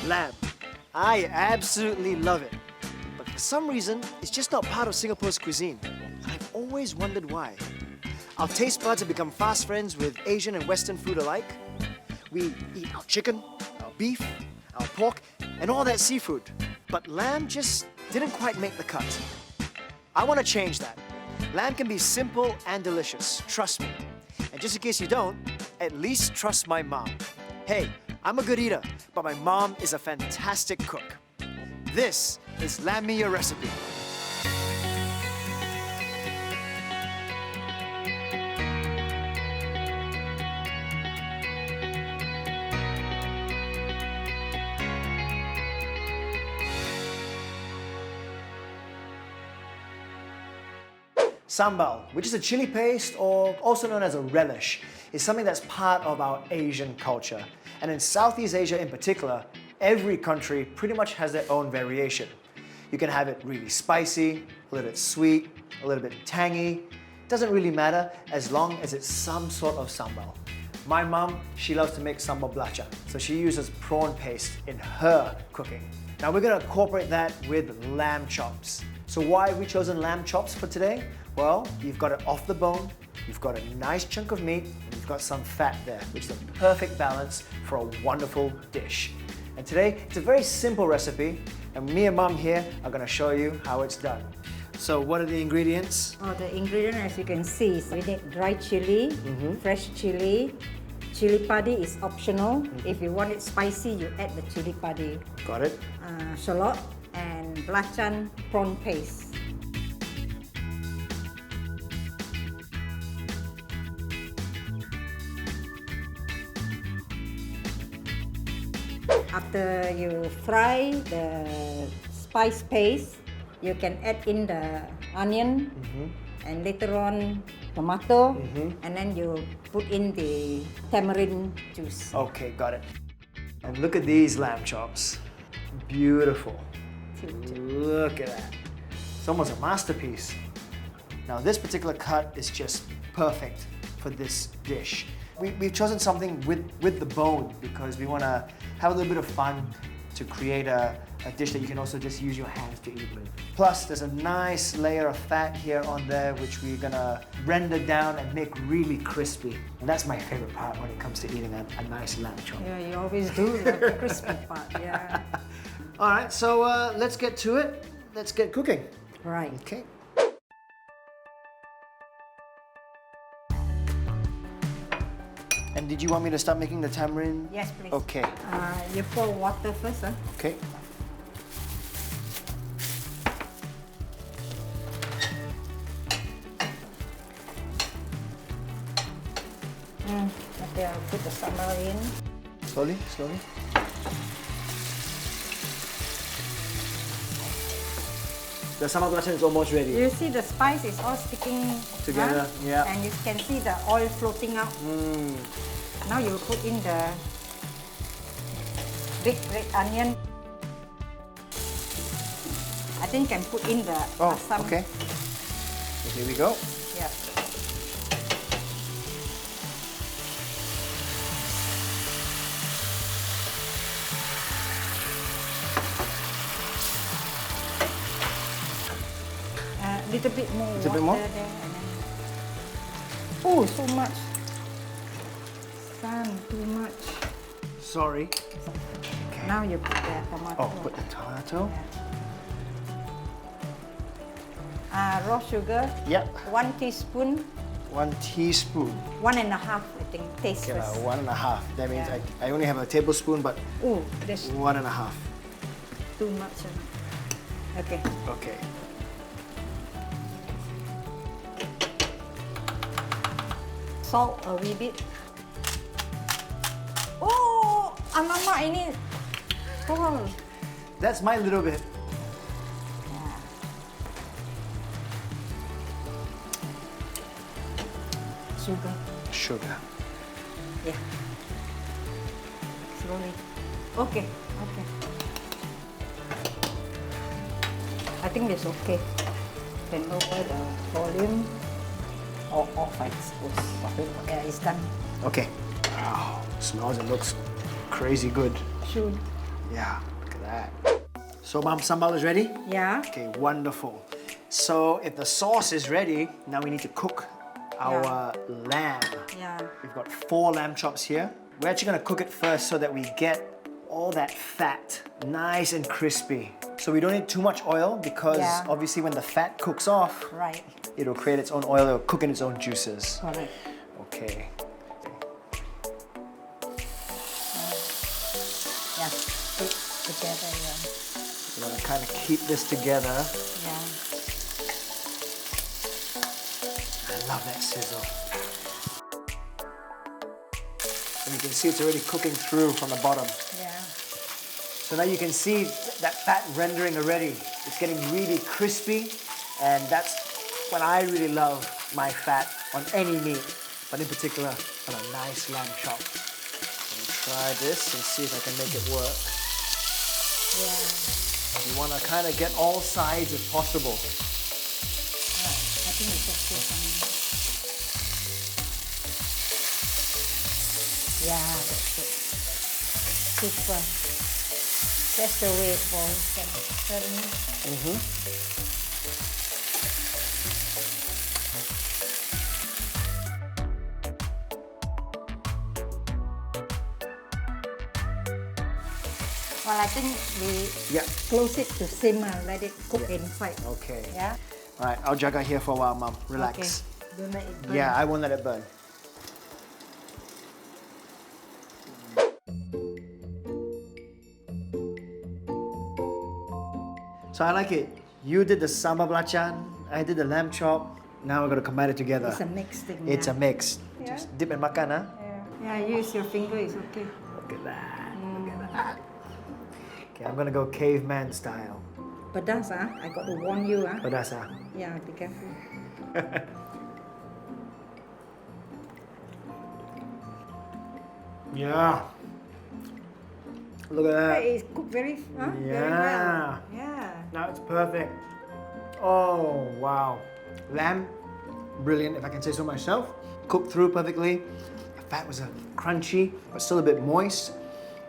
Lamb. I absolutely love it. But for some reason, it's just not part of Singapore's cuisine. And I've always wondered why. Our taste buds have become fast friends with Asian and Western food alike. We eat our chicken, our beef, our pork, and all that seafood. But lamb just didn't quite make the cut. I want to change that. Lamb can be simple and delicious, trust me. And just in case you don't, at least trust my mom. Hey, I'm a good eater, but my mom is a fantastic cook. This is LMYR recipe. Sambal, which is a chili paste or also known as a relish, is something that's part of our Asian culture. And in Southeast Asia in particular, every country pretty much has their own variation. You can have it really spicy, a little bit sweet, a little bit tangy. Doesn't really matter as long as it's some sort of sambal. My mom, she loves to make sambal belacan, so she uses prawn paste in her cooking. Now we're gonna incorporate that with lamb chops. So why have we chosen lamb chops for today? Well, you've got it off the bone, you've got a nice chunk of meat, and you've got some fat there, which is a perfect balance for a wonderful dish. And today, it's a very simple recipe, and me and Mum here are gonna show you how it's done. So what are the ingredients? Oh, the ingredient, as you can see, we need dry chili, fresh chili. Chili padi is optional. If you want it spicy, you add the chili padi. Got it? Shallot and belacan prawn paste. After you fry the spice paste, you can add in the onion and later on tomato, and then you put in the tamarind juice. Okay, got it. And look at these lamb chops. Beautiful. Look at that. It's almost a masterpiece. Now this particular cut is just perfect for this dish. We've chosen something with the bone because we want to have a little bit of fun to create a dish that you can also just use your hands to eat with. Plus, there's a nice layer of fat here on there which we're gonna render down and make really crispy. And that's my favorite part when it comes to eating a nice lamb chop. Yeah, you always do the crispy part, yeah. All right, so let's get to it. Let's get cooking. Right. Okay. And did you want me to start making the tamarind? Yes, please. Okay. You pour water first, huh? Okay. Okay, I'll put the sambal in. Slowly, slowly. The sambal belacan is almost ready. You see the spice is all sticking Together, yeah. And you can see the oil floating out. Now you put in the big red onion. I think you can put in the asam. Okay. So here we go. Yeah. Little bit more water there. And then... Oh, so much. Sun, too much. Sorry. Okay. Now you put the tomato. Oh, put the tomato. Raw sugar. Yep. 1 teaspoon. 1 teaspoon. 1.5, I think. Taste Okay, first. 1.5. That means I only have a tablespoon, but Oh, that's 1.5. too much. Okay. Okay. Salt a wee bit. Oh, alamak ini. Oh. That's my little bit. Sugar. Sugar. Yeah. Slowly. Okay, okay. I think it's okay. Can lower the volume or off, I suppose. Yeah, it's done. Okay. Wow, smells and looks crazy good. Should. Yeah, look at that. So Mom, sambal is ready? Yeah. Okay, wonderful. So if the sauce is ready, now we need to cook our lamb. Yeah. We've got 4 lamb chops here. We're actually gonna cook it first so that we get all that fat nice and crispy. So we don't need too much oil because obviously when the fat cooks off, Right. it'll create its own oil, it'll cook in its own juices. Correct. Okay. Yeah. Put together. Yeah. We're gonna kind of keep this together. Yeah. I love that sizzle. And you can see it's already cooking through from the bottom. Yeah. So now you can see that fat rendering already. It's getting really crispy, and that's when I really love my fat on any meat, but in particular on a nice lamb chop. Let me try this and see if I can make it work. Yeah. You want to kind of get all sides if possible. I think it's okay for me. Yeah, that's it. Super. That's the way for serving. Well, I think we close it to simmer, let it cook inside. Okay. Yeah? All right, I'll jaga here for a while, Mom. Relax. Okay. Don't let it burn. Yeah, I won't let it burn. So I like it. You did the sambal belacan, I did the lamb chop. Now we're gonna combine it together. It's a mixed thing. It's a mix. Yeah. Just dip and makan, huh? Yeah, use your finger, it's okay. Look at that. Look at that. Okay, I'm gonna go caveman style. Pedas, I got to warn you, Pedas, ah. Yeah, be careful. Yeah. Look at that. It's cooked very well. Yeah. Now it's perfect. Oh, wow. Lamb, brilliant, if I can say so myself. Cooked through perfectly. The fat was crunchy, but still a bit moist.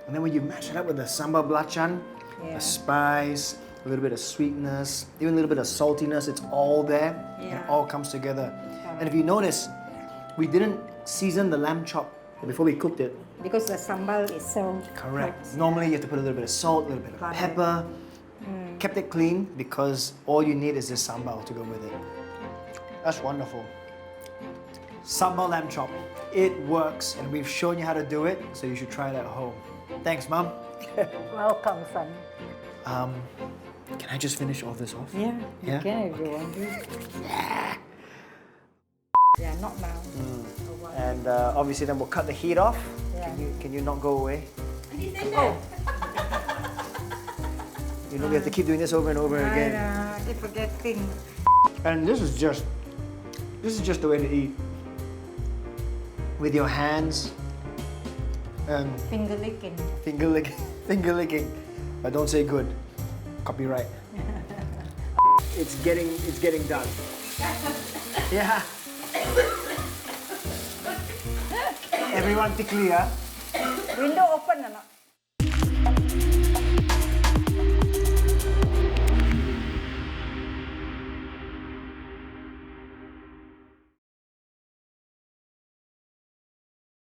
And then when you mash it up with the sambal belacan, the spice, a little bit of sweetness, even a little bit of saltiness, it's all there. And it all comes together. And if you notice, we didn't season the lamb chop before we cooked it. Because the sambal is so Correct. Normally you have to put a little bit of salt, a little bit of pepper. Kept it clean because all you need is this sambal to go with it. That's wonderful. Sambal lamb chop. It works and we've shown you how to do it, so you should try it at home. Thanks, Mom. Welcome, son. Can I just finish all this off? Yeah, you Yeah? can if you want to. Yeah, not now. And obviously then we'll cut the heat off. Yeah. Can you not go away? Oh, You know we have to keep doing this over and over again. I keep forgetting. And this is just the way to eat. With your hands and Finger licking. finger licking. But don't say good. Copyright. It's getting done. Yeah. Everyone tickly, huh? Window open or not?